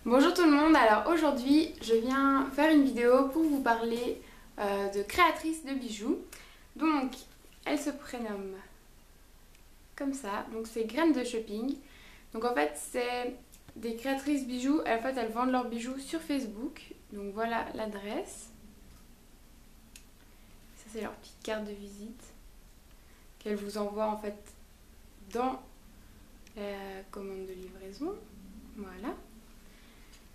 Bonjour tout le monde, alors aujourd'hui je viens faire une vidéo pour vous parler de créatrice de bijoux. Donc elle se prénomme comme ça, donc c'est Graines de Shopping. Donc en fait c'est des créatrices bijoux, en fait elles vendent leurs bijoux sur Facebook. Donc voilà l'adresse. Ça c'est leur petite carte de visite qu'elles vous envoient en fait dans la commande de livraison. Voilà.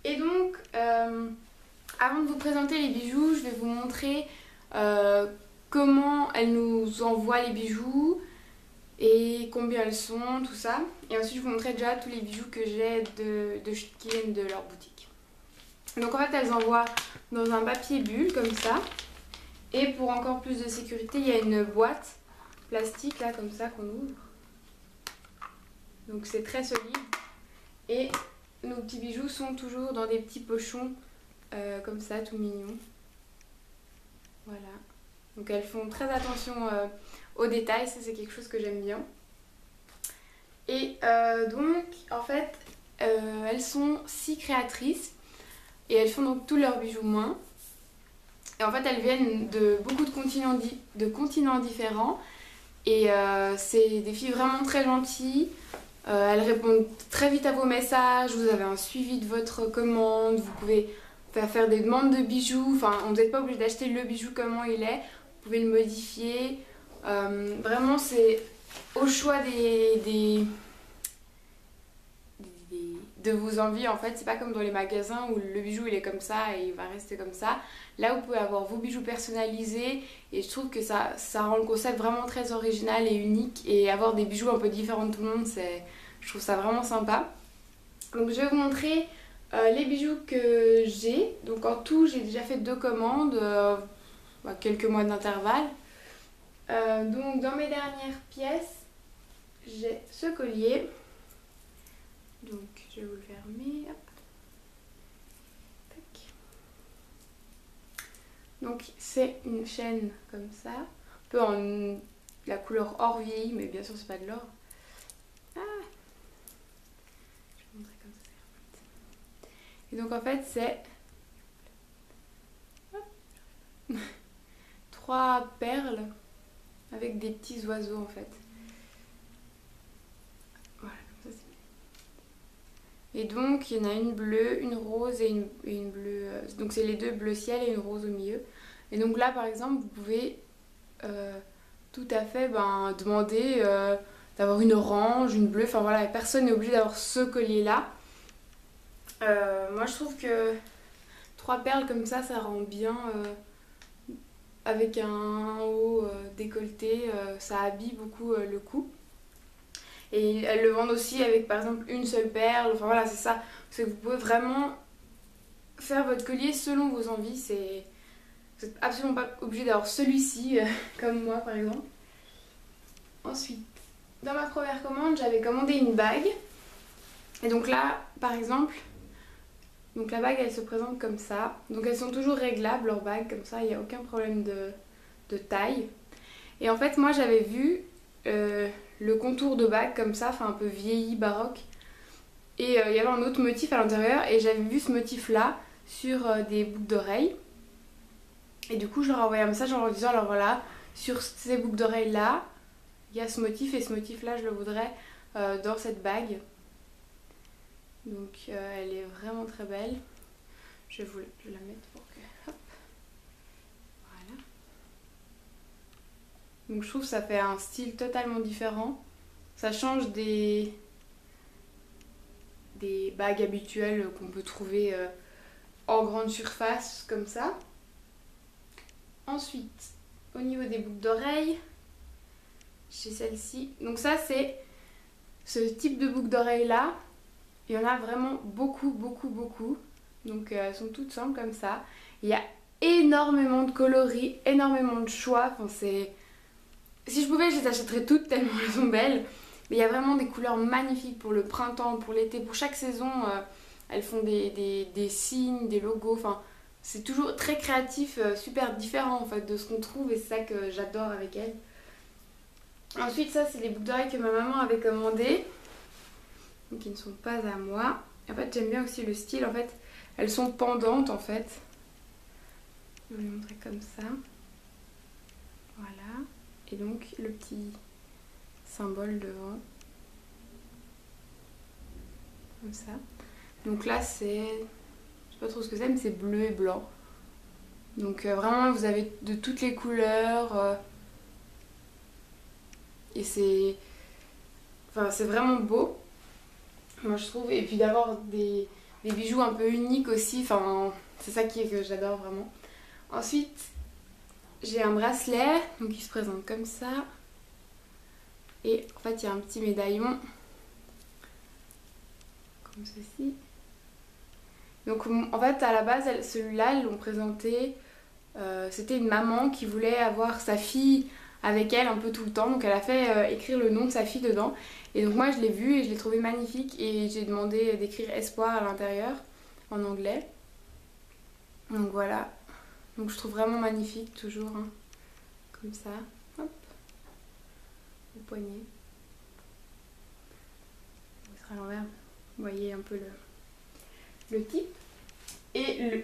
Et donc, avant de vous présenter les bijoux, je vais vous montrer comment elles nous envoient les bijoux et combien elles sont, tout ça. Et ensuite, je vous montrerai déjà tous les bijoux que j'ai qui viennent de leur boutique. Donc en fait, elles envoient dans un papier bulle comme ça. Et pour encore plus de sécurité, il y a une boîte plastique là comme ça qu'on ouvre. Donc c'est très solide. Et nos petits bijoux sont toujours dans des petits pochons comme ça, tout mignons. Voilà. Donc elles font très attention aux détails, ça c'est quelque chose que j'aime bien. Et donc en fait, elles sont 6 créatrices et elles font donc tous leurs bijoux main. Et en fait elles viennent de beaucoup de continents différents et c'est des filles vraiment très gentilles. Elles répondent très vite à vos messages, vous avez un suivi de votre commande, vous pouvez faire des demandes de bijoux, enfin vous n'êtes pas obligé d'acheter le bijou comment il est, vous pouvez le modifier. Vraiment c'est au choix de vos envies en fait, c'est pas comme dans les magasins où le bijou il est comme ça et il va rester comme ça. Là vous pouvez avoir vos bijoux personnalisés et je trouve que ça rend le concept vraiment très original et unique, et avoir des bijoux un peu différents de tout le monde, je trouve ça vraiment sympa. Donc je vais vous montrer les bijoux que j'ai. Donc en tout j'ai déjà fait 2 commandes, quelques mois d'intervalle. Donc dans mes dernières pièces j'ai ce collier. Donc je vais vous le fermer. Hop. Tac. Donc c'est une chaîne comme ça, un peu en la couleur or vieilli, mais bien sûr c'est pas de l'or. Ah, je vais vous montrer comme ça. Et donc en fait c'est 3 perles avec des petits oiseaux en fait. Voilà, comme ça c'est. Et donc il y en a une bleue, une rose et une bleue. Donc c'est les 2 bleu ciel et une rose au milieu. Et donc là par exemple vous pouvez tout à fait demander d'avoir une orange, une bleue, enfin voilà, personne n'est obligé d'avoir ce collier là. Moi je trouve que 3 perles comme ça rend bien avec un haut décolleté, ça habille beaucoup le cou. Et elles le vendent aussi avec par exemple une seule perle, enfin voilà c'est ça. C'est que vous pouvez vraiment faire votre collier selon vos envies, vous n'êtes absolument pas obligé d'avoir celui-ci comme moi par exemple. Ensuite, dans ma première commande j'avais commandé une bague. Et donc là par exemple, donc la bague elle se présente comme ça. Donc elles sont toujours réglables leurs bagues comme ça, il n'y a aucun problème de taille. Et en fait moi j'avais vu le contour de bague comme ça, enfin un peu vieilli, baroque. Et il y avait un autre motif à l'intérieur et j'avais vu ce motif là sur des boucles d'oreilles. Et du coup je leur ai envoyé un message en leur disant alors voilà, sur ces boucles d'oreilles là, il y a ce motif et ce motif là je le voudrais dans cette bague. Donc elle est vraiment très belle. Je vais la mettre pour que... Hop. Voilà. Donc je trouve que ça fait un style totalement différent. Ça change des bagues habituelles qu'on peut trouver en grande surface comme ça. Ensuite, au niveau des boucles d'oreilles, j'ai celle-ci. Donc ça c'est ce type de boucle d'oreille là. Il y en a vraiment beaucoup, beaucoup, beaucoup. Donc elles sont toutes simples comme ça. Il y a énormément de coloris, énormément de choix. Enfin, si je pouvais, je les achèterais toutes tellement elles sont belles. Mais il y a vraiment des couleurs magnifiques pour le printemps, pour l'été, pour chaque saison. Elles font des signes, des logos. Enfin, c'est toujours très créatif, super différent en fait de ce qu'on trouve, et c'est ça que j'adore avec elles. Ensuite, ça c'est les boucles d'oreilles que ma maman avait commandées, donc qui ne sont pas à moi. En fait j'aime bien aussi le style, en fait elles sont pendantes en fait. Je vais vous les montrer comme ça. Voilà. Et donc le petit symbole devant. Comme ça. Donc là c'est, je sais pas trop ce que c'est, mais c'est bleu et blanc. Donc vraiment vous avez de toutes les couleurs. Et c'est, enfin, c'est vraiment beau, moi je trouve. Et puis d'avoir des bijoux un peu uniques aussi, enfin, c'est ça que j'adore vraiment. Ensuite, j'ai un bracelet, donc il se présente comme ça. Et en fait, il y a un petit médaillon, comme ceci. Donc en fait, à la base, celui-là, ils l'ont présenté. C'était une maman qui voulait avoir sa fille avec elle un peu tout le temps. Donc elle a fait écrire le nom de sa fille dedans. Et donc moi, je l'ai vu et je l'ai trouvé magnifique. Et j'ai demandé d'écrire Espoir à l'intérieur, en anglais. Donc voilà. Donc je trouve vraiment magnifique, toujours. Hein. Comme ça. Hop. Au poignet. On va mettre à l'envers. Vous voyez un peu le type. Et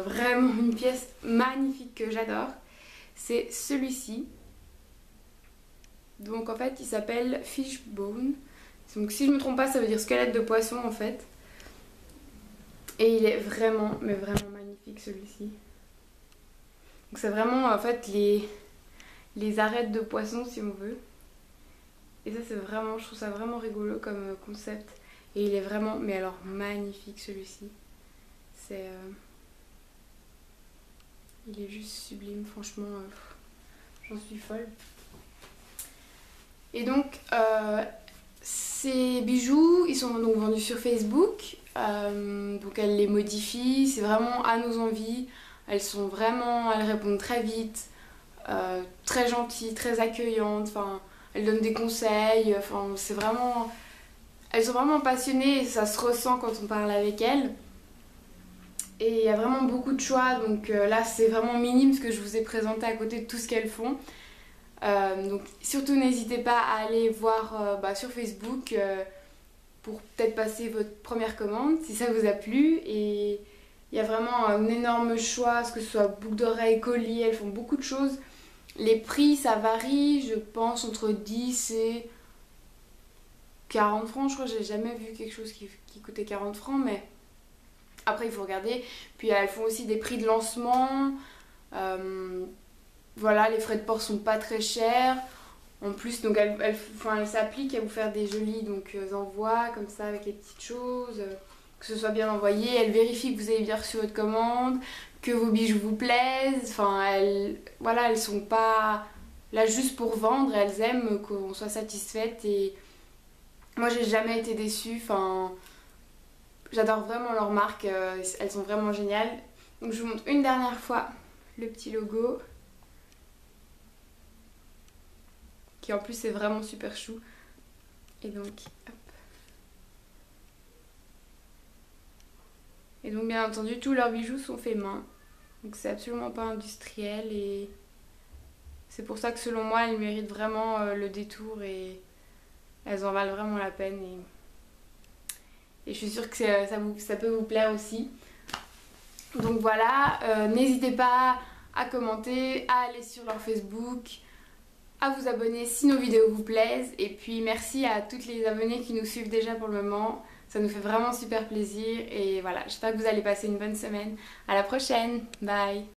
vraiment une pièce magnifique que j'adore, c'est celui-ci. Donc en fait il s'appelle Fishbone. Donc si je me trompe pas ça veut dire squelette de poisson en fait. Et il est vraiment, mais vraiment magnifique celui-ci. Donc c'est vraiment en fait les arêtes de poisson si on veut. Et ça c'est vraiment, je trouve ça vraiment rigolo comme concept. Et il est vraiment, mais alors magnifique celui-ci. C'est... il est juste sublime, franchement, j'en suis folle. Et donc, ces bijoux, ils sont donc vendus sur Facebook. Donc elle les modifie, c'est vraiment à nos envies. Elles sont vraiment, elles répondent très vite, très gentilles, très accueillantes. Enfin, elles donnent des conseils. Enfin, c'est vraiment, elles sont vraiment passionnées et ça se ressent quand on parle avec elles. Et il y a vraiment beaucoup de choix, donc là c'est vraiment minime ce que je vous ai présenté à côté de tout ce qu'elles font. Donc surtout n'hésitez pas à aller voir sur Facebook pour peut-être passer votre première commande si ça vous a plu. Et il y a vraiment un énorme choix, que ce soit boucles d'oreilles, colliers, elles font beaucoup de choses. Les prix ça varie, je pense entre 10 et 40 francs, je crois que j'ai jamais vu quelque chose qui coûtait 40 francs, mais... Après il faut regarder, puis elles font aussi des prix de lancement, voilà, les frais de port sont pas très chers. En plus donc elles s'appliquent à vous faire des jolis envois comme ça avec les petites choses, que ce soit bien envoyé. Elles vérifient que vous avez bien reçu votre commande, que vos bijoux vous plaisent, enfin elles sont pas là juste pour vendre, elles aiment qu'on soit satisfaite et moi j'ai jamais été déçue, enfin... J'adore vraiment leur marque, elles sont vraiment géniales. Donc je vous montre une dernière fois le petit logo. Qui en plus est vraiment super chou. Et donc, hop. Et donc bien entendu, tous leurs bijoux sont faits main. Donc c'est absolument pas industriel et c'est pour ça que selon moi, elles méritent vraiment le détour et elles en valent vraiment la peine. Et je suis sûre que ça peut vous plaire aussi. Donc voilà, n'hésitez pas à commenter, à aller sur leur Facebook, à vous abonner si nos vidéos vous plaisent. Et puis merci à toutes les abonnées qui nous suivent déjà pour le moment. Ça nous fait vraiment super plaisir. Et voilà, j'espère que vous allez passer une bonne semaine. À la prochaine, bye!